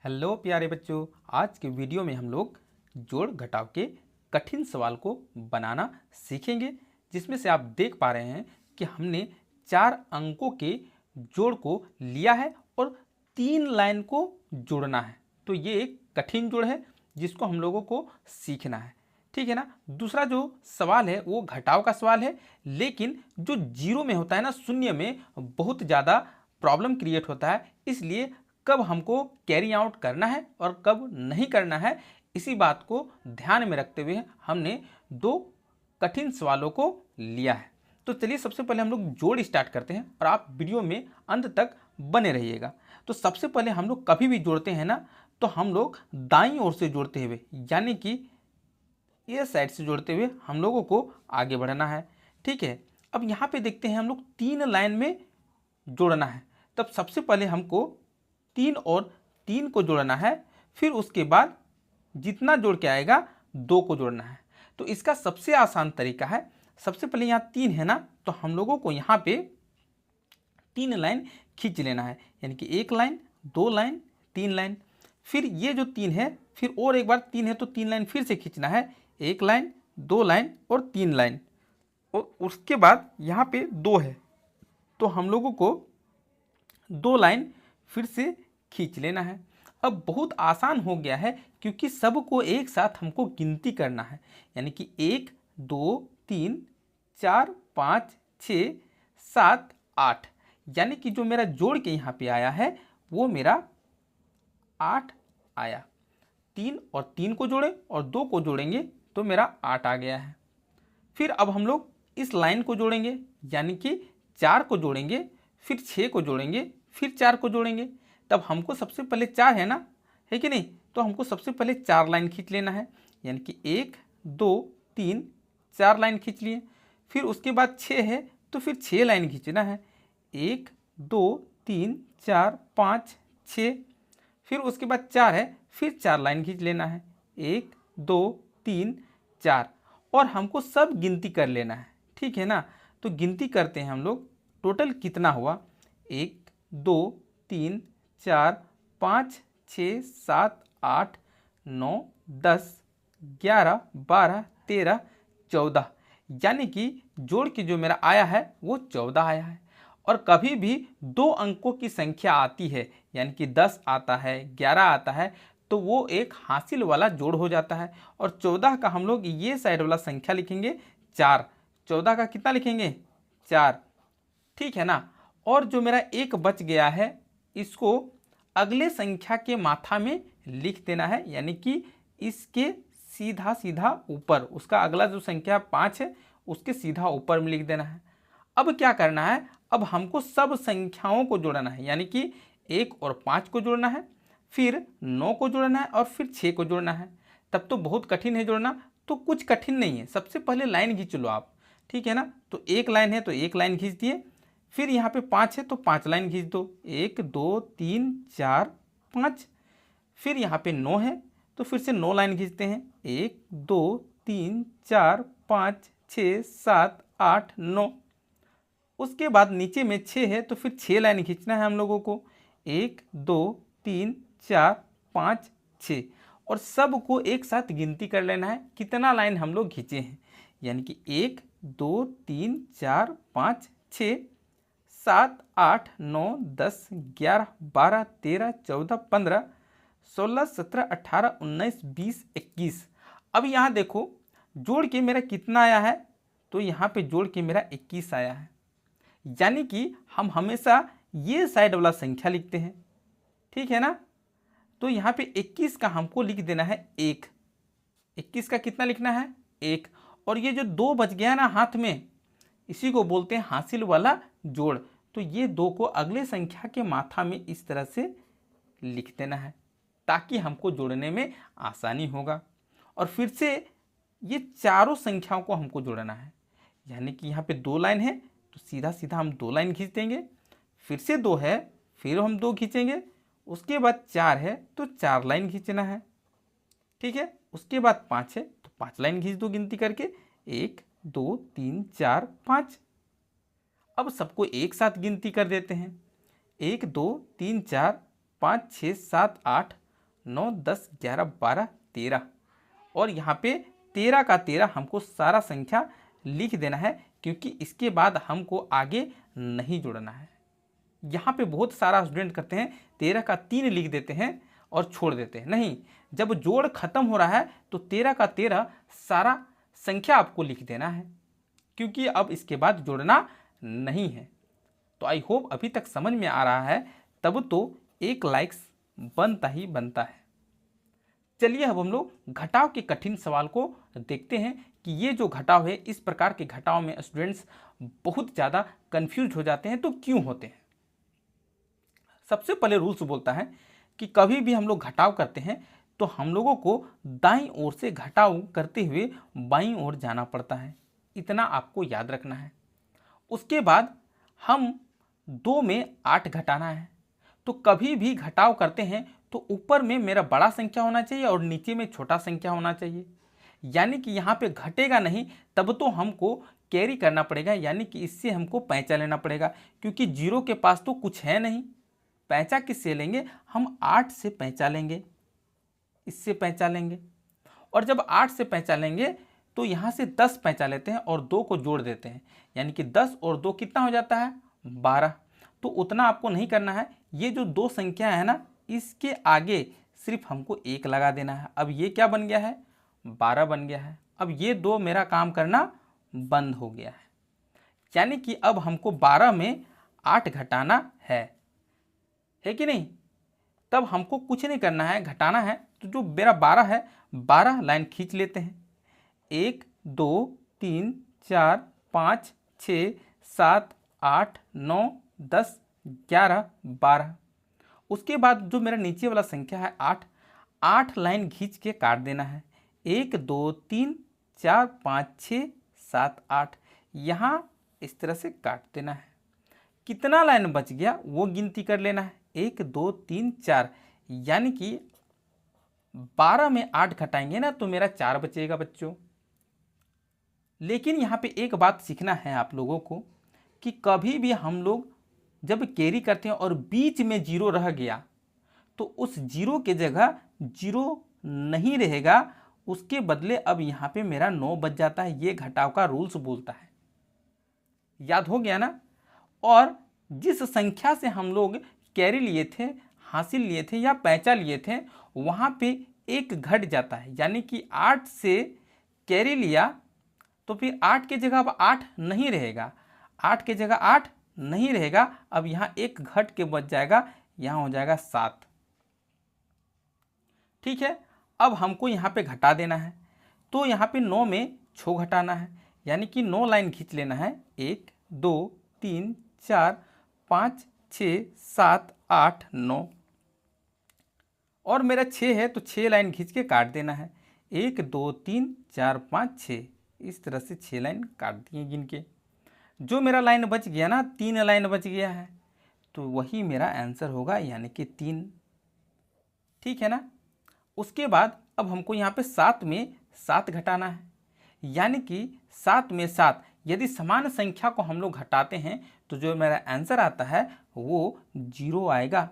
Hello प्यारे बच्चों, आज के वीडियो में हम लोग जोड़ घटाव के कठिन सवाल को बनाना सीखेंगे, जिसमें से आप देख पा रहे हैं कि हमने 4 अंकों के जोड़ को लिया है और 3 लाइन को जोड़ना है। तो ये एक कठिन जोड़ है जिसको हम लोगों को सीखना है, ठीक है ना। दूसरा जो सवाल है वो घटाव का सवाल है, लेकिन जो जीरो में होता है ना, शून्य में बहुत ज़्यादा प्रॉब्लम क्रिएट होता है। इसलिए कब हमको कैरी आउट करना है और कब नहीं करना है, इसी बात को ध्यान में रखते हुए हमने 2 कठिन सवालों को लिया है। तो चलिए सबसे पहले हम लोग जोड़ स्टार्ट करते हैं और आप वीडियो में अंत तक बने रहिएगा। तो सबसे पहले हम लोग कभी भी जोड़ते हैं ना, तो हम लोग दाईं ओर से जोड़ते हुए, यानी कि ये साइड से जोड़ते हुए हम लोगों को आगे बढ़ना है, ठीक है। अब यहाँ पे देखते हैं हम लोग 3 लाइन में जोड़ना है। तब सबसे पहले हमको 3 और 3 को जोड़ना है, फिर उसके बाद जितना जोड़ के आएगा 2 को जोड़ना है। तो इसका सबसे आसान तरीका है, सबसे पहले यहाँ 3 है ना, तो हम लोगों को यहाँ पे 3 लाइन खींच लेना है, यानी कि 1 लाइन, 2 लाइन, 3 लाइन। फिर ये जो 3 है, फिर और एक बार 3 है तो 3 लाइन फिर से खींचना है, 1 लाइन, 2 लाइन और 3 लाइन। और उसके बाद यहाँ पे 2 है तो हम लोगों को 2 लाइन फिर से खींच लेना है। अब बहुत आसान हो गया है, क्योंकि सबको एक साथ हमको गिनती करना है, यानी कि 1 2 3 4 5 6 7 8, यानी कि जो मेरा जोड़ के यहाँ पे आया है वो मेरा 8 आया। 3 और 3 को जोड़े और 2 को जोड़ेंगे तो मेरा 8 आ गया है। फिर अब हम लोग इस लाइन को जोड़ेंगे, यानी कि 4 को जोड़ेंगे, फिर 6 को जोड़ेंगे, फिर 4 को जोड़ेंगे। तब हमको सबसे पहले 4 है ना, है कि नहीं, तो हमको सबसे पहले 4 लाइन खींच लेना है, यानी कि 1 2 3 4 लाइन खींच लिए। फिर उसके बाद 6 है तो फिर 6 लाइन खींचना है, 1 2 3 4 5 6। फिर उसके बाद 4 है, फिर 4 लाइन खींच लेना है, 1 2 3 4, और हमको सब गिनती कर लेना है, ठीक है ना। तो गिनती करते हैं हम लोग, टोटल कितना हुआ, 1 2 3 4 5 6 7 8 9 10 11 12 13 14, यानी कि जोड़ के जो मेरा आया है वो 14 आया है। और कभी भी 2 अंकों की संख्या आती है, यानी कि 10 आता है, 11 आता है, तो वो एक हासिल वाला जोड़ हो जाता है। और 14 का हम लोग ये साइड वाला संख्या लिखेंगे 4, 14 का कितना लिखेंगे 4, ठीक है ना। और जो मेरा एक बच गया है, इसको अगले संख्या के माथा में लिख देना है, यानी कि इसके सीधा सीधा ऊपर, उसका अगला जो संख्या 5 है उसके सीधा ऊपर में लिख देना है। अब क्या करना है, अब हमको सब संख्याओं को जोड़ना है, यानी कि 1 और 5 को जोड़ना है, फिर 9 को जोड़ना है और फिर 6 को जोड़ना है। तब तो बहुत कठिन है जोड़ना, तो कुछ कठिन नहीं है। सबसे पहले लाइन खींच लो आप, ठीक है ना। तो 1 लाइन है तो 1 लाइन खींच दिए, फिर यहाँ पे 5 है तो 5 लाइन खींच दो, 1 2 3 4 5। फिर यहाँ पे 9 है तो फिर से 9 लाइन खींचते हैं, 1 2 3 4 5 6 7 8 9। उसके बाद नीचे में 6 है तो फिर 6 लाइन खींचना है हम लोगों को, 1 2 3 4 5 6, और सब को एक साथ गिनती कर लेना है कितना लाइन हम लोग खींचे हैं, यानी कि 1 2 3 4 5 6 7 8 9 10 11 12 13 14 15 16 17 18 19 20 21। अब यहाँ देखो जोड़ के मेरा कितना आया है, तो यहाँ पे जोड़ के मेरा 21 आया है, यानी कि हम हमेशा ये साइड वाला संख्या लिखते हैं, ठीक है ना। तो यहाँ पे 21 का हमको लिख देना है 1, 21 का कितना लिखना है 1, और ये जो 2 बच गया ना हाथ में, इसी को बोलते हैं हासिल वाला जोड़। तो ये 2 को अगले संख्या के माथा में इस तरह से लिख देना है, ताकि हमको जोड़ने में आसानी होगा। और फिर से ये चारों संख्याओं को हमको जोड़ना है, यानी कि यहाँ पे 2 लाइन है तो सीधा सीधा हम 2 लाइन खींच देंगे, फिर से 2 है फिर हम 2 खींचेंगे, उसके बाद 4 है तो 4 लाइन खींचना है, ठीक है। उसके बाद 5 है तो 5 लाइन खींच दो गिनती करके, 1 2 3 4 5। अब सबको एक साथ गिनती कर देते हैं, 1 2 3 4 5 6 7 8 9 10 11 12 13 और यहाँ पे 13 का 13 हमको सारा संख्या लिख देना है, क्योंकि इसके बाद हमको आगे नहीं जोड़ना है। यहाँ पे बहुत सारा स्टूडेंट करते हैं 13 का 3 लिख देते हैं और छोड़ देते हैं। नहीं, जब जोड़ खत्म हो रहा है तो 13 का 13 सारा संख्या आपको लिख देना है, क्योंकि अब इसके बाद जोड़ना नहीं है। तो आई होप अभी तक समझ में आ रहा है, तब तो एक लाइक्स बनता ही बनता है। चलिए अब हम लोग घटाव के कठिन सवाल को देखते हैं कि ये जो घटाव है, इस प्रकार के घटाव में स्टूडेंट्स बहुत ज़्यादा कंफ्यूज हो जाते हैं, तो क्यों होते हैं। सबसे पहले रूल्स बोलता है कि कभी भी हम लोग घटाव करते हैं तो हम लोगों को दाईं ओर से घटाव करते हुए बाईं ओर जाना पड़ता है, इतना आपको याद रखना है। उसके बाद हम 2 में 8 घटाना है, तो कभी भी घटाव करते हैं तो ऊपर में मेरा बड़ा संख्या होना चाहिए और नीचे में छोटा संख्या होना चाहिए, यानी कि यहाँ पे घटेगा नहीं, तब तो हमको कैरी करना पड़ेगा, यानी कि इससे हमको पैंचा लेना पड़ेगा, क्योंकि 0 के पास तो कुछ है नहीं। पैंचा किससे लेंगे, हम 8 से पैंचा लेंगे, इससे पैंचा लेंगे, और जब 8 से पैंचा लेंगे तो यहाँ से 10 पैंचा लेते हैं और 2 को जोड़ देते हैं, यानी कि 10 और 2 कितना हो जाता है, 12। तो उतना आपको नहीं करना है, ये जो 2 संख्या है ना, इसके आगे सिर्फ हमको 1 लगा देना है। अब ये क्या बन गया है, 12 बन गया है। अब ये 2 मेरा काम करना बंद हो गया है, यानी कि अब हमको 12 में 8 घटाना है कि नहीं। तब हमको कुछ नहीं करना है, घटाना है। तो जो मेरा 12 है, 12 लाइन खींच लेते हैं, 1 2 3 4 5 6 7 8 9 10 11 12। उसके बाद जो मेरा नीचे वाला संख्या है 8, 8 लाइन खींच के काट देना है, 1 2 3 4 5 6 7 8, यहाँ इस तरह से काट देना है। कितना लाइन बच गया वो गिनती कर लेना है, 1 2 3 4, यानी कि 12 में 8 घटाएंगे ना तो मेरा 4 बचेगा बच्चों। लेकिन यहाँ पे एक बात सीखना है आप लोगों को कि कभी भी हम लोग जब कैरी करते हैं और बीच में 0 रह गया तो उस 0 के जगह 0 नहीं रहेगा, उसके बदले अब यहाँ पे मेरा 9 बच जाता है। ये घटाव का रूल्स बोलता है, याद हो गया ना। और जिस संख्या से हम लोग कैरी लिए थे, हासिल लिए थे या पैंचा लिए थे, वहाँ पे 1 घट जाता है, यानी कि 8 से कैरी लिया तो फिर 8 की जगह अब 8 नहीं रहेगा, 8 की जगह 8 नहीं रहेगा, अब यहाँ 1 घट के बच जाएगा, यहाँ हो जाएगा 7। ठीक है, अब हमको यहाँ पे घटा देना है, तो यहाँ पे 9 में 6 घटाना है, यानी कि 9 लाइन खींच लेना है, 1 2 3 4 5 6 7 8 9, और मेरा 6 है तो 6 लाइन खींच के काट देना है, 1 2 3 4 5 6, इस तरह से 6 लाइन काट दिए गिन के। जो मेरा लाइन बच गया ना, 3 लाइन बच गया है, तो वही मेरा आंसर होगा, यानी कि 3। ठीक है ना। उसके बाद अब हमको यहाँ पे 7 में 7 घटाना है, यानी कि 7 में 7, यदि समान संख्या को हम लोग घटाते हैं तो जो मेरा आंसर आता है वो 0 आएगा।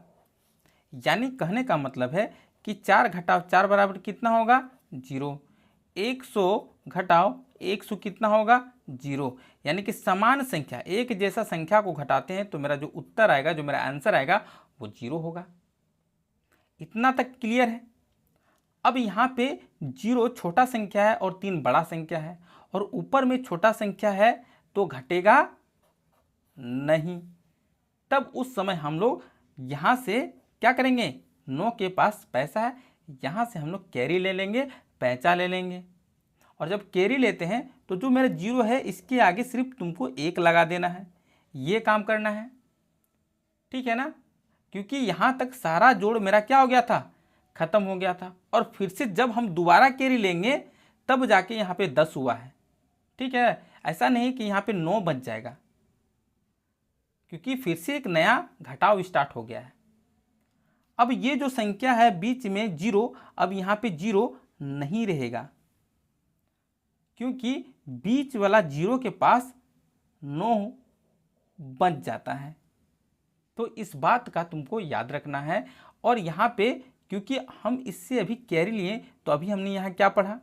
यानी कहने का मतलब है कि 4 घटाव 4 बराबर कितना होगा, 0। 100 घटाव 100 कितना होगा, 0। यानी कि समान संख्या, एक जैसा संख्या को घटाते हैं तो मेरा जो उत्तर आएगा, जो मेरा आंसर आएगा वो 0 होगा। इतना तक क्लियर है। अब यहाँ पे 0 छोटा संख्या है और 3 बड़ा संख्या है, और ऊपर में छोटा संख्या है तो घटेगा नहीं। तब उस समय हम लोग यहाँ से क्या करेंगे, 9 के पास पैसा है, यहाँ से हम लोग कैरी ले लेंगे, पैंचा ले लेंगे। और जब कैरी लेते हैं तो जो मेरा 0 है इसके आगे सिर्फ तुमको 1 लगा देना है, ये काम करना है। ठीक है ना, क्योंकि यहाँ तक सारा जोड़ मेरा क्या हो गया था, खत्म हो गया था। और फिर से जब हम दोबारा कैरी लेंगे तब जाके यहाँ पे 10 हुआ है। ठीक है, ऐसा नहीं कि यहाँ पे 9 बच जाएगा, क्योंकि फिर से एक नया घटाव स्टार्ट हो गया है। अब ये जो संख्या है बीच में 0, अब यहाँ पे 0 नहीं रहेगा, क्योंकि बीच वाला 0 के पास 9 बच जाता है। तो इस बात का तुमको याद रखना है। और यहाँ पे क्योंकि हम इससे अभी कैरी लिए, तो अभी हमने यहाँ क्या पढ़ा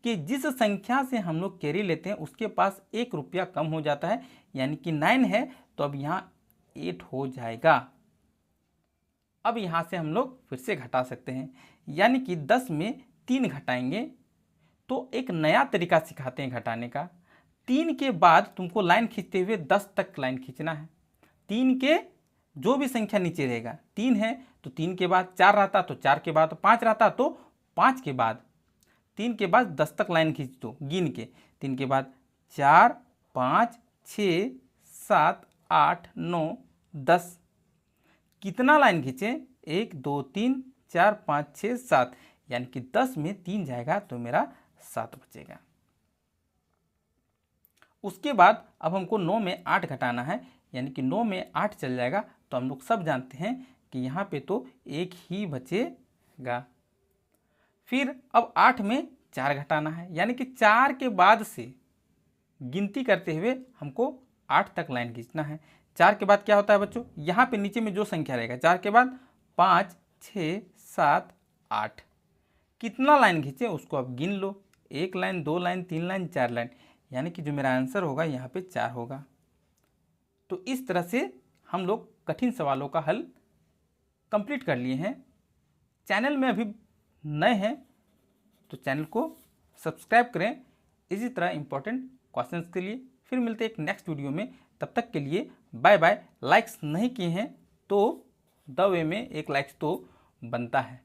कि जिस संख्या से हम लोग कैरी लेते हैं उसके पास 1 रुपया कम हो जाता है, यानी कि 9 है तो अब यहाँ 8 हो जाएगा। अब यहाँ से हम लोग फिर से घटा सकते हैं, यानी कि 10 में 3 घटाएंगे तो एक नया तरीका सिखाते हैं घटाने का। 3 के बाद तुमको लाइन खींचते हुए 10 तक लाइन खींचना है। 3 के जो भी संख्या नीचे रहेगा, 3 है तो 3 के बाद 4 रहता तो 4 के बाद 5 रहता तो 5 के बाद 3 के बाद 10 तक लाइन खींच दो गिन के। 3 के बाद 4 5 6 7 8 9 10, कितना लाइन खींचे 1 2 3 4 5 6 7, यानी कि 10 में 3 जाएगा तो मेरा 7 बचेगा। उसके बाद अब हमको 9 में 8 घटाना है, यानी कि 9 में 8 चल जाएगा तो हम लोग सब जानते हैं कि यहाँ पे तो 1 ही बचेगा। फिर अब 8 में 4 घटाना है, यानी कि 4 के बाद से गिनती करते हुए हमको 8 तक लाइन खींचना है। 4 के बाद क्या होता है बच्चों, यहाँ पे नीचे में जो संख्या रहेगा 4 के बाद 5 6 7 8, कितना लाइन खींचे उसको अब गिन लो, 1 लाइन 2 लाइन 3 लाइन 4 लाइन, यानी कि जो मेरा आंसर होगा यहाँ पे 4 होगा। तो इस तरह से हम लोग कठिन सवालों का हल कंप्लीट कर लिए हैं। चैनल में अभी नए हैं तो चैनल को सब्सक्राइब करें इसी तरह इंपॉर्टेंट क्वेश्चंस के लिए। फिर मिलते हैं एक नेक्स्ट वीडियो में, तब तक के लिए बाय बाय। लाइक्स नहीं किए हैं तो द वे में एक लाइक्स तो बनता है।